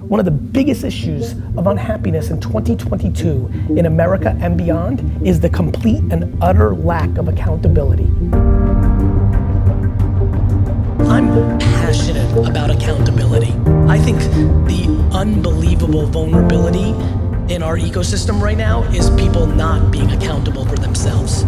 One of the biggest issues of unhappiness in 2022 in America and beyond is the complete and utter lack of accountability. I'm passionate about accountability. I think the unbelievable vulnerability in our ecosystem right now is people not being accountable for themselves.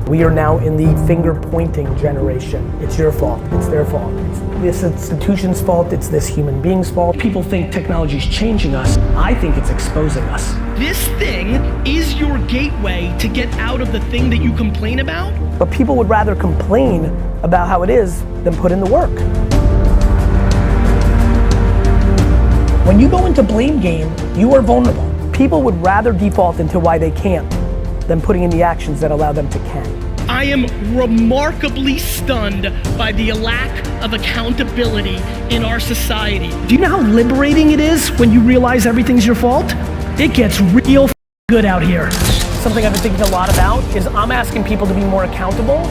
We are now in the finger-pointing generation. It's your fault, it's their fault. It's this institution's fault, it's this human being's fault. People think technology's changing us. I think it's exposing us. This thing is your gateway to get out of the thing that you complain about. But people would rather complain about how it is than put in the work. When you go into blame game, you are vulnerable. People would rather default into why they can't than putting in the actions that allow them to can. I am remarkably stunned by the lack of accountability in our society. Do you know how liberating it is when you realize everything's your fault? It gets real good out here. Something I've been thinking a lot about is I'm asking people to be more accountable,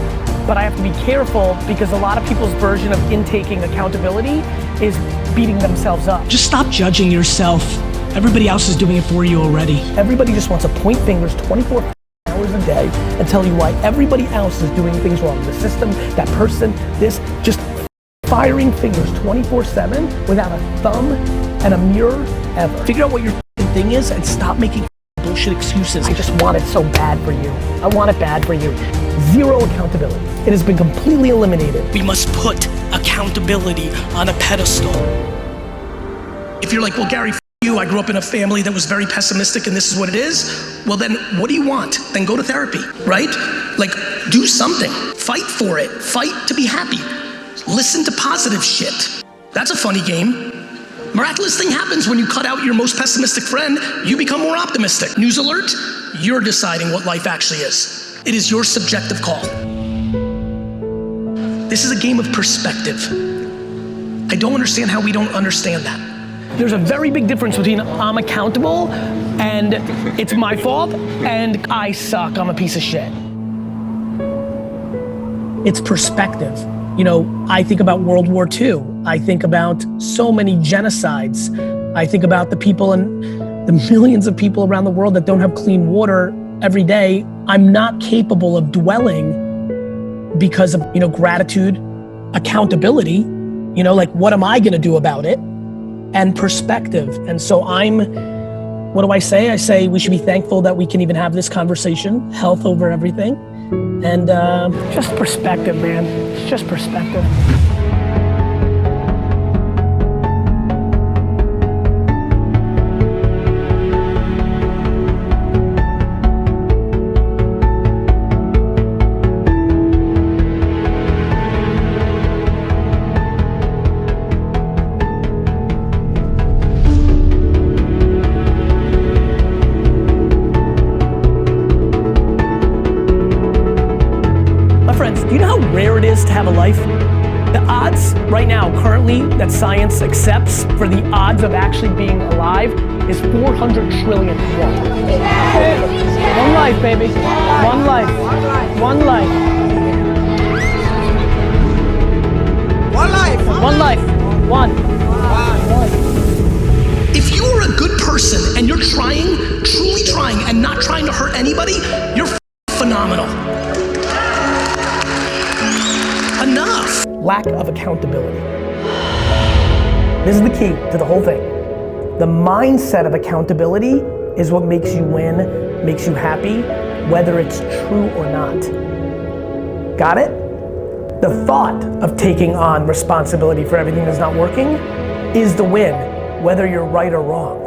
but I have to be careful because a lot of people's version of intaking accountability is beating themselves up. Just stop judging yourself. Everybody else is doing it for you already. Everybody just wants to point fingers 24 hours a day and tell you why everybody else is doing things wrong. The system, that person, this, just firing fingers 24/7 without a thumb and a mirror ever. Figure out what your thing is and stop making bullshit excuses. I just want it so bad for you. I want it bad for you. Zero accountability. It has been completely eliminated. We must put accountability on a pedestal. If you're like, well, Gary, I grew up in a family that was very pessimistic and this is what it is, well then what do you want? Then go to therapy, right? Like, do something. Fight for it. Fight to be happy. Listen to positive shit. That's a funny game. Miraculous thing happens when you cut out your most pessimistic friend, you become more optimistic. News alert, you're deciding what life actually is. It is your subjective call. This is a game of perspective. I don't understand how we don't understand that. There's a very big difference between I'm accountable and it's my fault and I suck, I'm a piece of shit. It's perspective. You know, I think about World War II. I think about so many genocides. I think about the people and the millions of people around the world that don't have clean water every day. I'm not capable of dwelling because of, you know, gratitude, accountability, you know, like what am I gonna do about it? And perspective. And so what do I say? I say we should be thankful that we can even have this conversation, health over everything. And just perspective, man. It's just perspective. Do you know how rare it is to have a life? The odds right now, currently, that science accepts for the odds of actually being alive is 400 trillion. One life, baby. One life. One life. One life. One life. One. If you are a good person and you're trying, truly trying, and not trying to hurt anybody, you're phenomenal. Enough. Lack of accountability. This is the key to the whole thing. The mindset of accountability is what makes you win, makes you happy, whether it's true or not. Got it? The thought of taking on responsibility for everything that's not working is the win, whether you're right or wrong.